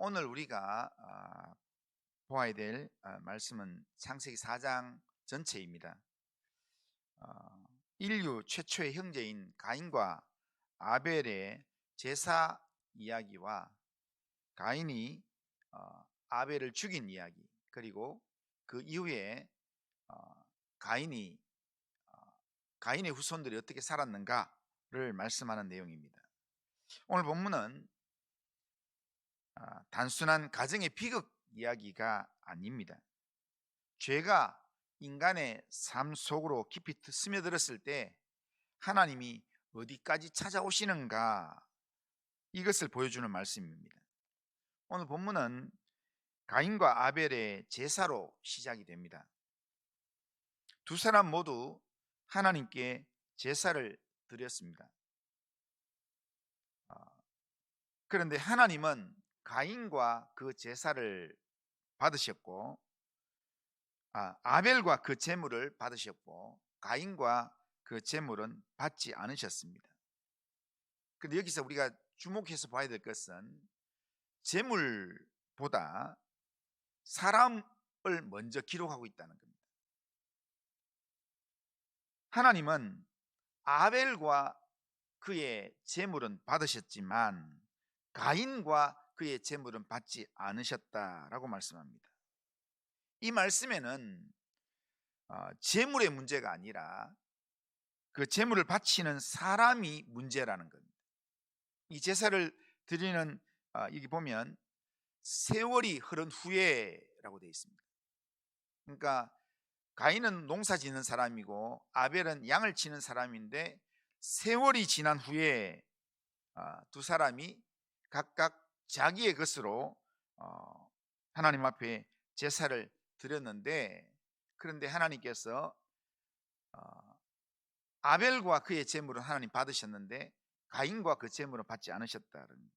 오늘 우리가 보아야 될 말씀은 창세기 4장 전체입니다. 인류 최초의 형제인 가인과 아벨의 제사 이야기와 가인이 아벨을 죽인 이야기, 그리고 그 이후에 가인이 가인의 후손들이 어떻게 살았는가를 말씀하는 내용입니다. 오늘 본문은 단순한 가정의 비극 이야기가 아닙니다. 죄가 인간의 삶 속으로 깊이 스며들었을 때 하나님이 어디까지 찾아오시는가, 이것을 보여주는 말씀입니다. 오늘 본문은 가인과 아벨의 제사로 시작이 됩니다. 두 사람 모두 하나님께 제사를 드렸습니다. 그런데 하나님은 가인과 그 제사를 받으셨고, 아벨과 그 제물을 받으셨고, 가인과 그 제물은 받지 않으셨습니다. 그런데 여기서 우리가 주목해서 봐야 될 것은 제물보다 사람을 먼저 기록하고 있다는 겁니다. 하나님은 아벨과 그의 제물은 받으셨지만 가인과 그의 제물은 받지 않으셨다라고 말씀합니다. 이 말씀에는 제물의 문제가 아니라 그 제물을 바치는 사람이 문제라는 겁니다. 이 제사를 드리는 여기 보면 세월이 흐른 후에라고 되어 있습니다. 그러니까 가인은 농사 짓는 사람이고 아벨은 양을 치는 사람인데 세월이 지난 후에 두 사람이 각각 자기의 것으로 하나님 앞에 제사를 드렸는데, 그런데 하나님께서 아벨과 그의 제물은 하나님 받으셨는데 가인과 그 제물은 받지 않으셨다는 겁니다.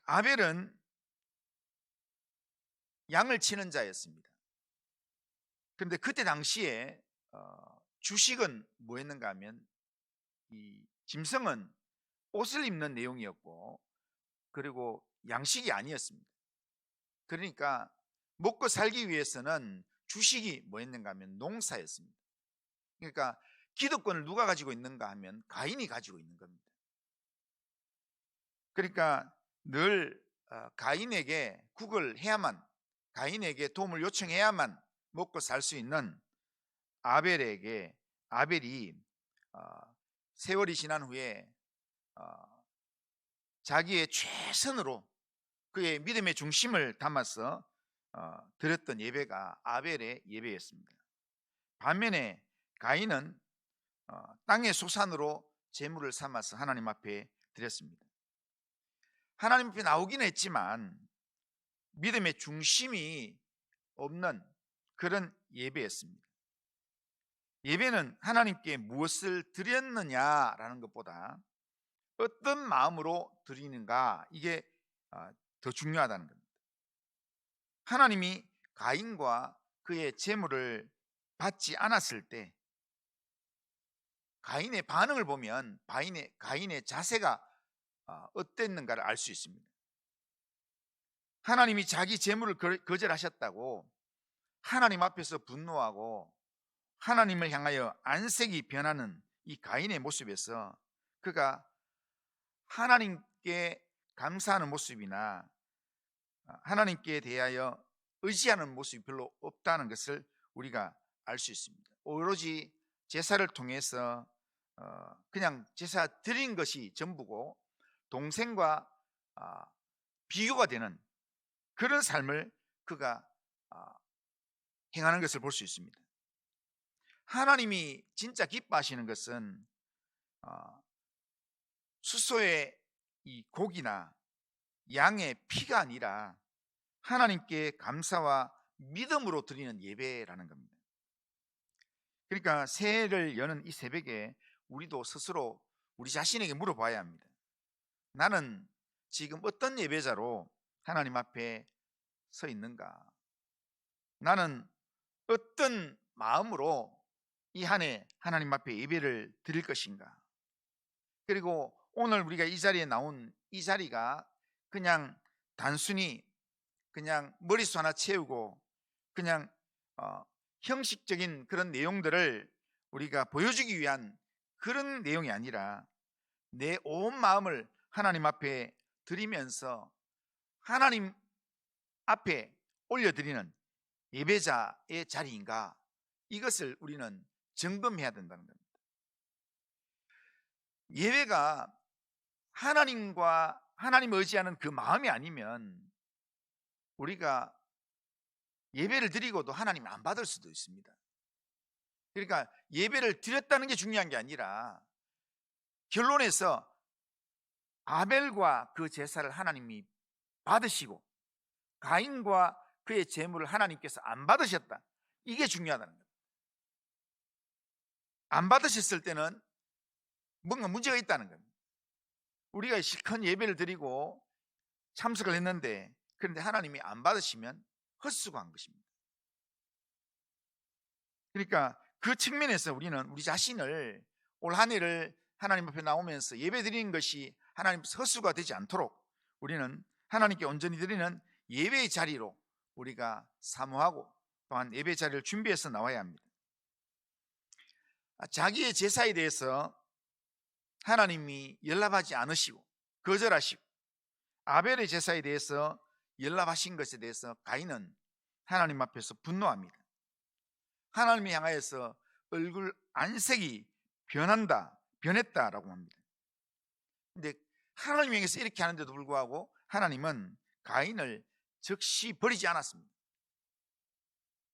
아벨은 양을 치는 자였습니다. 그런데 그때 당시에 주식은 뭐였는가 하면 이 짐승은 옷을 입는 내용이었고, 그리고 양식이 아니었습니다. 그러니까 먹고 살기 위해서는 주식이 뭐였는가 하면 농사였습니다. 그러니까 기득권을 누가 가지고 있는가 하면 가인이 가지고 있는 겁니다. 그러니까 늘 가인에게 국을 해야만, 가인에게 도움을 요청해야만 먹고 살 수 있는 아벨이 세월이 지난 후에 자기의 최선으로 그의 믿음의 중심을 담아서 드렸던 예배가 아벨의 예배였습니다. 반면에 가인은 땅의 소산으로 제물을 삼아서 하나님 앞에 드렸습니다. 하나님 앞에 나오긴 했지만 믿음의 중심이 없는 그런 예배였습니다. 예배는 하나님께 무엇을 드렸느냐라는 것보다 어떤 마음으로 드리는가, 이게 더 중요하다는 겁니다. 하나님이 가인과 그의 제물을 받지 않았을 때 가인의 반응을 보면 가인의 자세가 어땠는가를 알 수 있습니다. 하나님이 자기 제물을 거절하셨다고 하나님 앞에서 분노하고 하나님을 향하여 안색이 변하는 이 가인의 모습에서 그가 하나님께 감사하는 모습이나 하나님께 대하여 의지하는 모습이 별로 없다는 것을 우리가 알 수 있습니다. 오로지 제사를 통해서 그냥 제사 드린 것이 전부고 동생과 비교가 되는 그런 삶을 그가 행하는 것을 볼 수 있습니다. 하나님이 진짜 기뻐하시는 것은 수소의 이 고기나 양의 피가 아니라 하나님께 감사와 믿음으로 드리는 예배라는 겁니다. 그러니까 새해를 여는 이 새벽에 우리도 스스로 우리 자신에게 물어봐야 합니다. 나는 지금 어떤 예배자로 하나님 앞에 서 있는가? 나는 어떤 마음으로 이 한 해 하나님 앞에 예배를 드릴 것인가? 그리고 오늘 우리가 이 자리에 나온 이 자리가 그냥 단순히 그냥 머릿수 하나 채우고 그냥 형식적인 그런 내용들을 우리가 보여주기 위한 그런 내용이 아니라 내 온 마음을 하나님 앞에 드리면서 하나님 앞에 올려드리는 예배자의 자리인가, 이것을 우리는 점검해야 된다는 겁니다. 예배가 하나님 의지하는 그 마음이 아니면 우리가 예배를 드리고도 하나님 안 받을 수도 있습니다. 그러니까 예배를 드렸다는 게 중요한 게 아니라 결론에서 아벨과 그 제사를 하나님이 받으시고 가인과 그의 제물을 하나님께서 안 받으셨다, 이게 중요하다는 거예요. 안 받으셨을 때는 뭔가 문제가 있다는 겁니다. 우리가 실컷 예배를 드리고 참석을 했는데 그런데 하나님이 안 받으시면 헛수고한 것입니다. 그러니까 그 측면에서 우리는 우리 자신을 올 한 해를 하나님 앞에 나오면서 예배 드리는 것이 하나님 헛수가 되지 않도록 우리는 하나님께 온전히 드리는 예배의 자리로 우리가 사모하고 또한 예배 자리를 준비해서 나와야 합니다. 자기의 제사에 대해서 하나님이 연락하지 않으시고 거절하시고 아벨의 제사에 대해서 연락하신 것에 대해서 가인은 하나님 앞에서 분노합니다. 하나님을 향하여서 얼굴 안색이 변했다라고 합니다. 근데 하나님 향해서 이렇게 하는데도 불구하고 하나님은 가인을 즉시 버리지 않았습니다.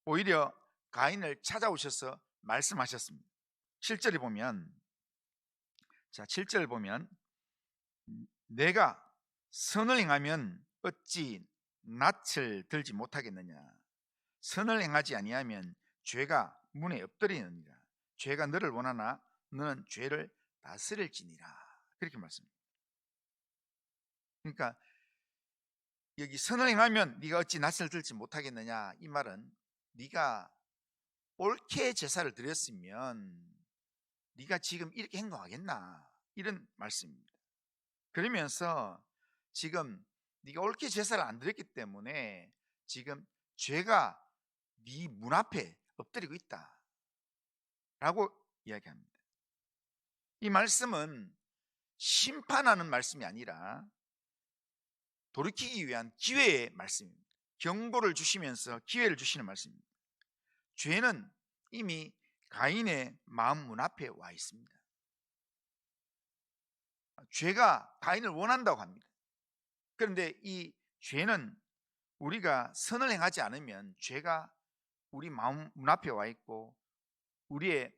오히려 가인을 찾아오셔서 말씀하셨습니다. 7절에 보면, 7절 보면 내가 선을 행하면 어찌 낯을 들지 못하겠느냐, 선을 행하지 아니하면 죄가 문에 엎드리느니라. 죄가 너를 원하나 너는 죄를 다스릴지니라. 그렇게 말씀합니다. 그러니까 여기 선을 행하면 네가 어찌 낯을 들지 못하겠느냐, 이 말은 네가 옳게 제사를 드렸으면 네가 지금 이렇게 행동하겠나, 이런 말씀입니다. 그러면서 지금 네가 옳게 제사를 안 드렸기 때문에 지금 죄가 네 문 앞에 엎드리고 있다 라고 이야기합니다. 이 말씀은 심판하는 말씀이 아니라 돌이키기 위한 기회의 말씀입니다. 경고를 주시면서 기회를 주시는 말씀입니다. 죄는 이미 가인의 마음 문 앞에 와 있습니다. 죄가 가인을 원한다고 합니다. 그런데 이 죄는 우리가 선을 행하지 않으면 죄가 우리 마음 문 앞에 와 있고 우리의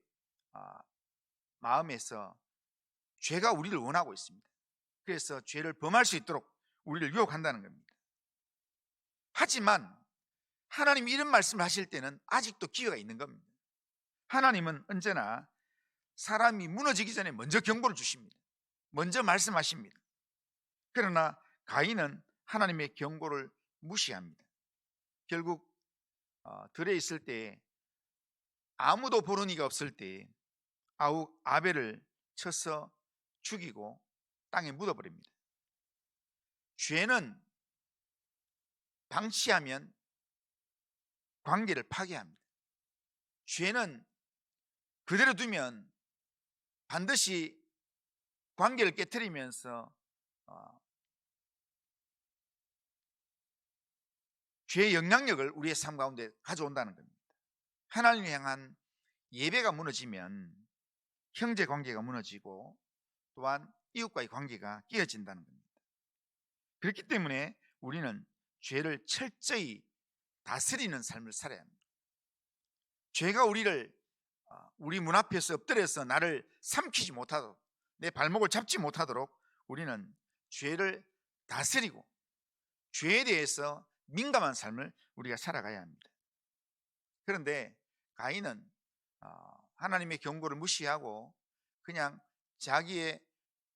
마음에서 죄가 우리를 원하고 있습니다. 그래서 죄를 범할 수 있도록 우리를 유혹한다는 겁니다. 하지만 하나님이 이런 말씀을 하실 때는 아직도 기회가 있는 겁니다. 하나님은 언제나 사람이 무너지기 전에 먼저 경고를 주십니다. 먼저 말씀하십니다. 그러나 가인은 하나님의 경고를 무시합니다. 결국 들에 있을 때 아무도 보는 이가 없을 때 아벨을 쳐서 죽이고 땅에 묻어버립니다. 죄는 방치하면 관계를 파괴합니다. 죄는 그대로 두면 반드시 관계를 깨트리면서 죄의 영향력을 우리의 삶 가운데 가져온다는 겁니다. 하나님을 향한 예배가 무너지면 형제 관계가 무너지고 또한 이웃과의 관계가 깨어진다는 겁니다. 그렇기 때문에 우리는 죄를 철저히 다스리는 삶을 살아야 합니다. 죄가 우리 문 앞에서 엎드려서 나를 삼키지 못하도록, 내 발목을 잡지 못하도록 우리는 죄를 다스리고 죄에 대해서 민감한 삶을 우리가 살아가야 합니다. 그런데 가인은 하나님의 경고를 무시하고 그냥 자기의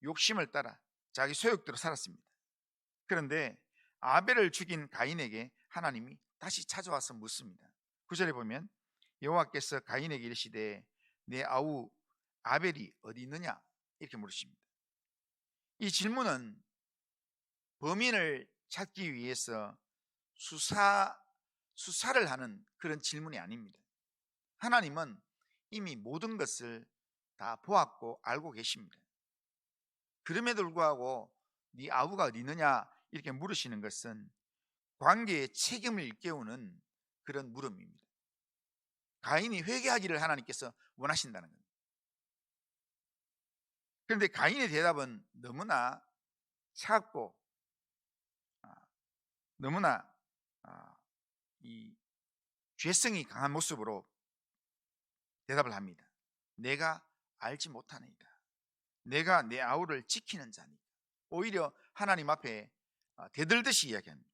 욕심을 따라 자기 소욕대로 살았습니다. 그런데 아벨을 죽인 가인에게 하나님이 다시 찾아와서 묻습니다. 9절에 보면 여호와께서 가인에게 이르시되 내 아우 아벨이 어디 있느냐, 이렇게 물으십니다. 이 질문은 범인을 찾기 위해서 수사를 하는 그런 질문이 아닙니다. 하나님은 이미 모든 것을 다 보았고 알고 계십니다. 그럼에도 불구하고 네 아우가 어디 있느냐 이렇게 물으시는 것은 관계의 책임을 일깨우는 그런 물음입니다. 가인이 회개하기를 하나님께서 원하신다는 겁니다. 그런데 가인의 대답은 너무나 차갑고 너무나 이 죄성이 강한 모습으로 대답을 합니다. 내가 알지 못하나이다. 내가 내 아우를 지키는 자니. 오히려 하나님 앞에 대들듯이 이야기합니다.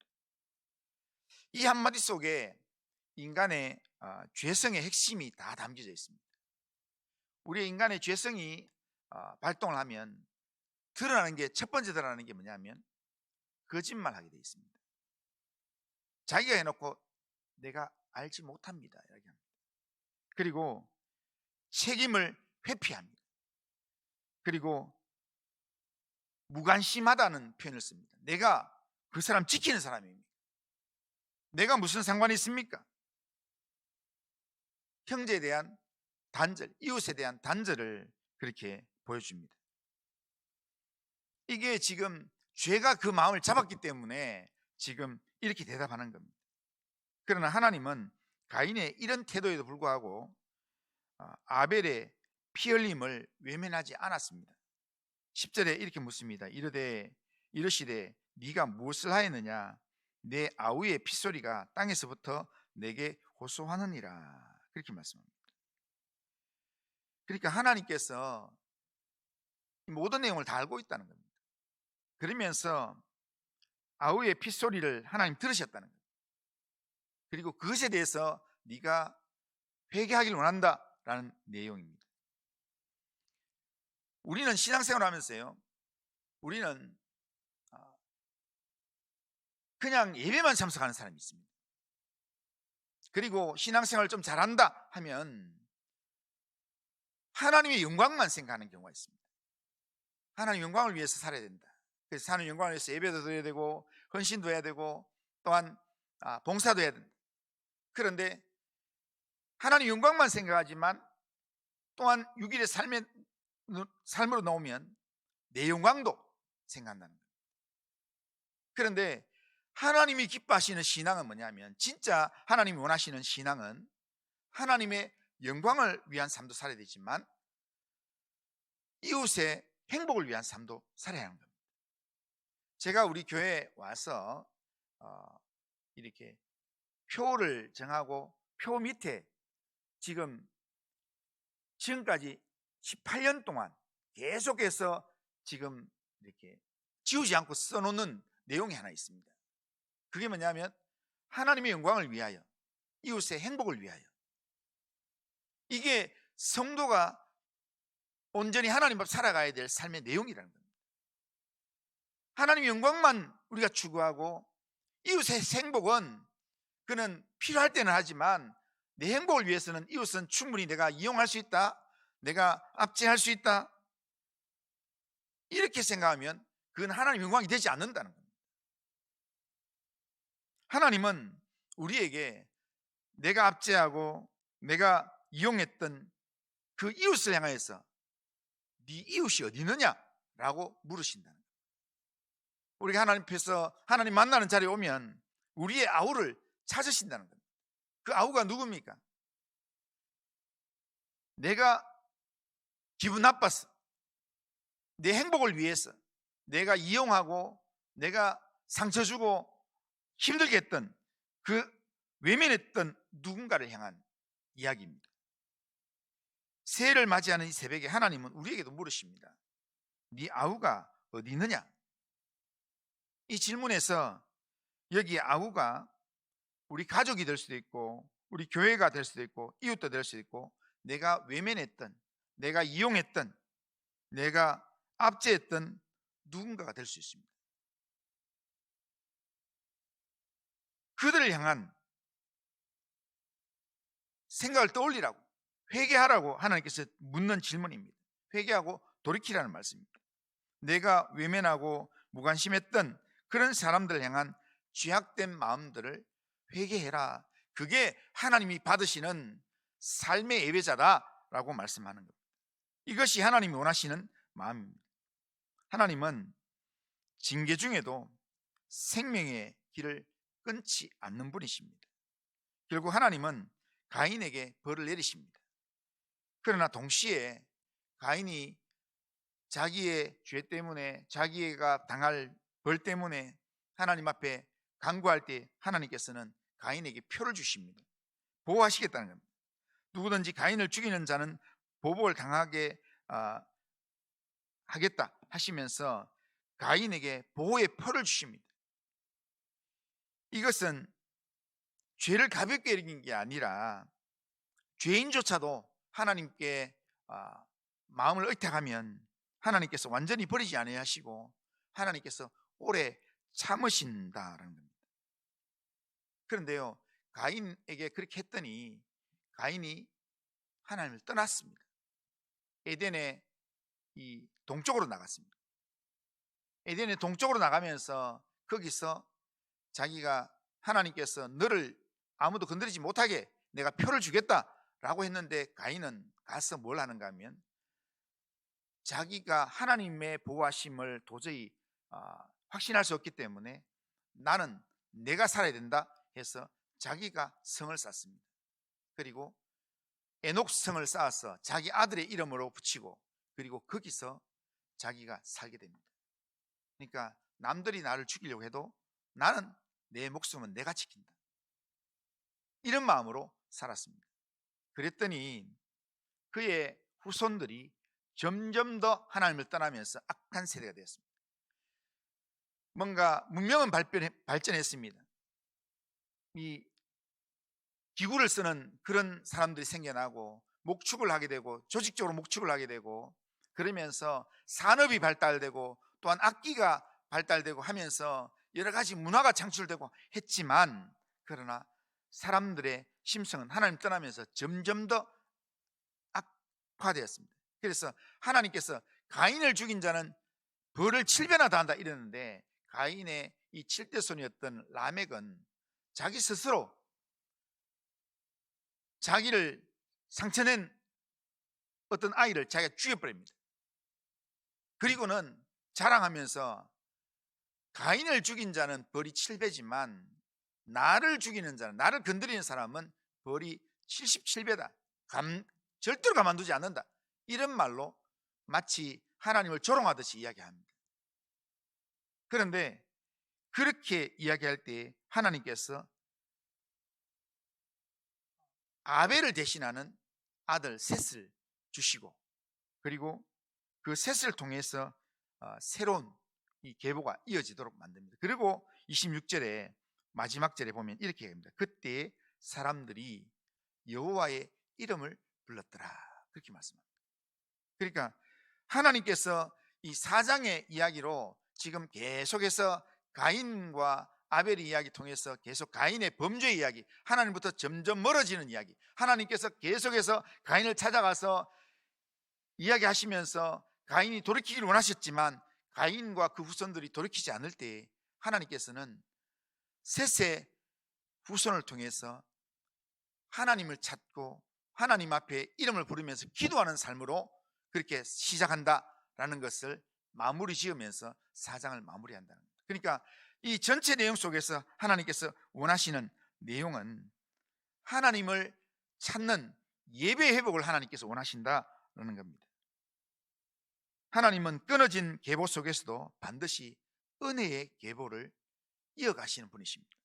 이 한마디 속에 인간의 죄성의 핵심이 다 담겨져 있습니다. 우리 인간의 죄성이 발동을 하면 드러나는 게, 첫 번째 드러나는 게 뭐냐면 거짓말하게 되어 있습니다. 자기가 해놓고 내가 알지 못합니다 이렇게 합니다. 그리고 책임을 회피합니다. 그리고 무관심하다는 표현을 씁니다. 내가 그 사람 지키는 사람입니다. 내가 무슨 상관이 있습니까? 형제에 대한 단절, 이웃에 대한 단절을 그렇게 보여줍니다. 이게 지금 죄가 그 마음을 잡았기 때문에 지금 이렇게 대답하는 겁니다. 그러나 하나님은 가인의 이런 태도에도 불구하고 아벨의 피 흘림을 외면하지 않았습니다. 10절에 이렇게 묻습니다. 이르시되 네가 무엇을 하였느냐? 내 아우의 핏소리가 땅에서부터 내게 호소하느니라. 그렇게 말씀합니다. 그러니까 하나님께서 모든 내용을 다 알고 있다는 겁니다. 그러면서 아우의 핏소리를 하나님 들으셨다는 겁니다. 그리고 그것에 대해서 네가 회개하기를 원한다라는 내용입니다. 우리는 신앙생활을 하면서요, 우리는 그냥 예배만 참석하는 사람이 있습니다. 그리고 신앙생활을 좀 잘한다 하면 하나님의 영광만 생각하는 경우가 있습니다. 하나님 영광을 위해서 살아야 된다. 그래서 하나님 영광을 위해서 예배도 드려야 되고 헌신도 해야 되고 또한 봉사도 해야 된다. 그런데 하나님 영광만 생각하지만 또한 6일의 삶으로 나오면 내 영광도 생각한다는 거예요. 그런데 하나님이 기뻐하시는 신앙은 뭐냐면, 진짜 하나님이 원하시는 신앙은 하나님의 영광을 위한 삶도 살아야 되지만 이웃의 행복을 위한 삶도 살아야 하는 겁니다. 제가 우리 교회에 와서 이렇게 표를 정하고 표 밑에 지금까지 18년 동안 계속해서 지금 이렇게 지우지 않고 써놓는 내용이 하나 있습니다. 그게 뭐냐면 하나님의 영광을 위하여, 이웃의 행복을 위하여. 이게 성도가 온전히 하나님 앞 살아가야 될 삶의 내용이라는 겁니다. 하나님의 영광만 우리가 추구하고 이웃의 행복은 그는 필요할 때는 하지만 내 행복을 위해서는 이웃은 충분히 내가 이용할 수 있다, 내가 압제할 수 있다, 이렇게 생각하면 그건 하나님의 영광이 되지 않는다는 겁니다. 하나님은 우리에게 내가 압제하고 내가 이용했던 그 이웃을 향해서 네 이웃이 어디 있느냐? 라고 물으신다는 거예요. 우리가 하나님 앞에서 하나님 만나는 자리에 오면 우리의 아우를 찾으신다는 겁니다. 그 아우가 누굽니까? 내가 기분 나빴어, 내 행복을 위해서 내가 이용하고 내가 상처 주고 힘들게 했던, 그 외면했던 누군가를 향한 이야기입니다. 새해를 맞이하는 이 새벽에 하나님은 우리에게도 물으십니다. 네 아우가 어디 있느냐? 이 질문에서 여기 아우가 우리 가족이 될 수도 있고 우리 교회가 될 수도 있고 이웃도 될 수도 있고 내가 외면했던, 내가 이용했던, 내가 압제했던 누군가가 될 수 있습니다. 그들을 향한 생각을 떠올리라고, 회개하라고 하나님께서 묻는 질문입니다. 회개하고 돌이키라는 말씀입니다. 내가 외면하고 무관심했던 그런 사람들을 향한 죄악된 마음들을 회개해라. 그게 하나님이 받으시는 삶의 예배자다라고 말씀하는 겁니다. 이것이 하나님이 원하시는 마음입니다. 하나님은 징계 중에도 생명의 길을 끊지 않는 분이십니다. 결국 하나님은 가인에게 벌을 내리십니다. 그러나 동시에 가인이 자기의 죄 때문에, 자기가 당할 벌 때문에 하나님 앞에 간구할 때 하나님께서는 가인에게 표를 주십니다. 보호하시겠다는 겁니다. 누구든지 가인을 죽이는 자는 보복을 당하게 하겠다 하시면서 가인에게 보호의 표를 주십니다. 이것은 죄를 가볍게 여긴 게 아니라 죄인조차도 하나님께 마음을 의탁하면 하나님께서 완전히 버리지 아니하시고 하나님께서 오래 참으신다라는 겁니다. 그런데요, 가인에게 그렇게 했더니 가인이 하나님을 떠났습니다. 에덴의 이 동쪽으로 나갔습니다. 에덴의 동쪽으로 나가면서 거기서 자기가 하나님께서 너를 아무도 건드리지 못하게 내가 표를 주겠다라고 했는데 가인은 가서 뭘 하는가 하면 자기가 하나님의 보호하심을 도저히 확신할 수 없기 때문에 나는 내가 살아야 된다 해서 자기가 성을 쌓습니다. 그리고 에녹 성을 쌓아서 자기 아들의 이름으로 붙이고 그리고 거기서 자기가 살게 됩니다. 그러니까 남들이 나를 죽이려고 해도 나는 내 목숨은 내가 지킨다. 이런 마음으로 살았습니다. 그랬더니 그의 후손들이 점점 더 하나님을 떠나면서 악한 세대가 되었습니다. 뭔가 문명은 발전했습니다. 이 기구를 쓰는 그런 사람들이 생겨나고 목축을 하게 되고 조직적으로 목축을 하게 되고 그러면서 산업이 발달되고 또한 악기가 발달되고 하면서 여러 가지 문화가 창출되고 했지만 그러나 사람들의 심성은 하나님 떠나면서 점점 더 악화되었습니다. 그래서 하나님께서 가인을 죽인 자는 벌을 7배나 더한다 이랬는데 가인의 이 7대 손이었던 라멕은 자기 스스로 자기를 상처낸 어떤 아이를 자기가 죽여버립니다. 그리고는 자랑하면서 가인을 죽인 자는 벌이 7배지만 나를 죽이는 자는, 나를 건드리는 사람은 벌이 77배다. 절대로 가만두지 않는다. 이런 말로 마치 하나님을 조롱하듯이 이야기합니다. 그런데 그렇게 이야기할 때 하나님께서 아벨을 대신하는 아들 셋을 주시고 그리고 그 셋을 통해서 새로운 이 계보가 이어지도록 만듭니다. 그리고 26절에 마지막 절에 보면 이렇게 얘기합니다. 그때 사람들이 여호와의 이름을 불렀더라. 그렇게 말씀합니다. 그러니까 하나님께서 이 4장의 이야기로 지금 계속해서 가인과 아벨의 이야기 통해서 계속 가인의 범죄의 이야기, 하나님부터 점점 멀어지는 이야기, 하나님께서 계속해서 가인을 찾아가서 이야기하시면서 가인이 돌이키기를 원하셨지만 가인과 그 후손들이 돌이키지 않을 때 하나님께서는 셋의 후손을 통해서 하나님을 찾고 하나님 앞에 이름을 부르면서 기도하는 삶으로 그렇게 시작한다라는 것을 마무리 지으면서 4장을 마무리한다는 겁니다. 그러니까 이 전체 내용 속에서 하나님께서 원하시는 내용은 하나님을 찾는 예배 회복을 하나님께서 원하신다라는 겁니다. 하나님은 끊어진 계보 속에서도 반드시 은혜의 계보를 이어가시는 분이십니다.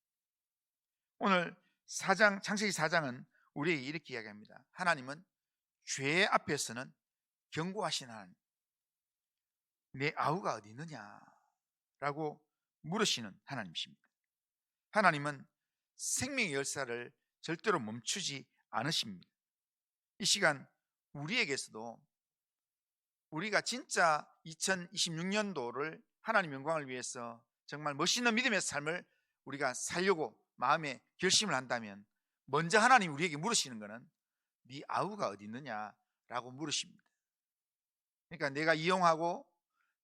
오늘 창세기 4장은 우리에게 이렇게 이야기합니다. 하나님은 죄 앞에서는 경고하신 하나님, 내 아우가 어디 있느냐 라고 물으시는 하나님이십니다. 하나님은 생명의 열쇠를 절대로 멈추지 않으십니다. 이 시간 우리에게서도 우리가 진짜 2026년도를 하나님 영광을 위해서 정말 멋있는 믿음의 삶을 우리가 살려고 마음에 결심을 한다면 먼저 하나님 우리에게 물으시는 것은 네 아우가 어디 있느냐라고 물으십니다. 그러니까 내가 이용하고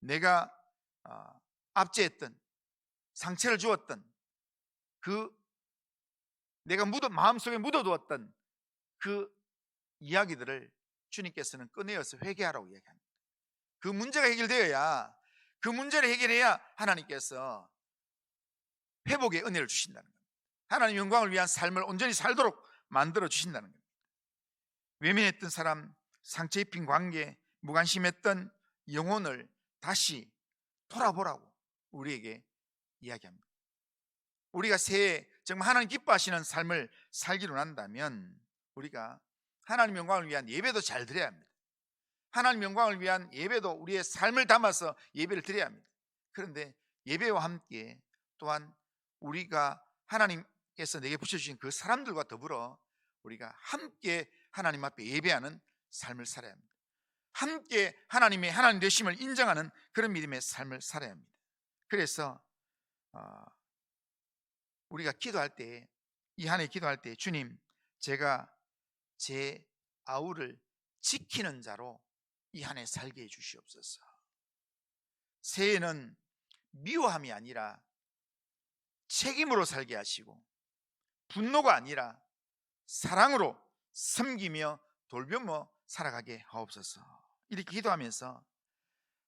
내가 압제했던 상처를 주었던 그 내가 마음속에 묻어두었던 그 이야기들을 주님께서는 꺼내어서 회개하라고 이야기합니다. 그 문제가 해결되어야, 그 문제를 해결해야 하나님께서 회복의 은혜를 주신다는 겁니다. 하나님 영광을 위한 삶을 온전히 살도록 만들어 주신다는 겁니다. 외면했던 사람, 상처 입힌 관계, 무관심했던 영혼을 다시 돌아보라고 우리에게 이야기합니다. 우리가 새해 정말 하나님 기뻐하시는 삶을 살기로 한다면 우리가 하나님 영광을 위한 예배도 잘 드려야 합니다. 하나님 영광을 위한 예배도 우리의 삶을 담아서 예배를 드려야 합니다. 그런데 예배와 함께 또한 우리가 하나님께서 내게 붙여주신 그 사람들과 더불어 우리가 함께 하나님 앞에 예배하는 삶을 살아야 합니다. 함께 하나님 되심을 인정하는 그런 믿음의 삶을 살아야 합니다. 그래서 우리가 기도할 때, 이 한 해 기도할 때, 주님, 제가 제 아우를 지키는 자로 이 한 해 살게 해 주시옵소서. 새해는 미워함이 아니라 책임으로 살게 하시고, 분노가 아니라 사랑으로 섬기며 돌보며 살아가게 하옵소서. 이렇게 기도하면서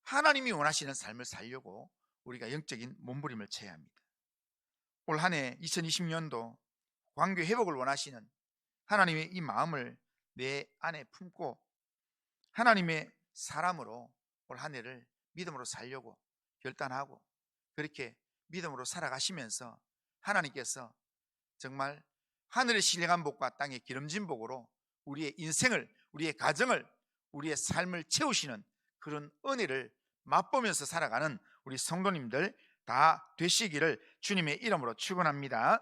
하나님이 원하시는 삶을 살려고 우리가 영적인 몸부림을 쳐야 합니다. 올 한 해 2020년도 관계 회복을 원하시는 하나님의 이 마음을 내 안에 품고 하나님의 사람으로 올 한 해를 믿음으로 살려고 결단하고 그렇게 믿음으로 살아가시면서 하나님께서 정말 하늘의 신령한 복과 땅의 기름진 복으로 우리의 인생을, 우리의 가정을, 우리의 삶을 채우시는 그런 은혜를 맛보면서 살아가는 우리 성도님들 다 되시기를 주님의 이름으로 축원합니다.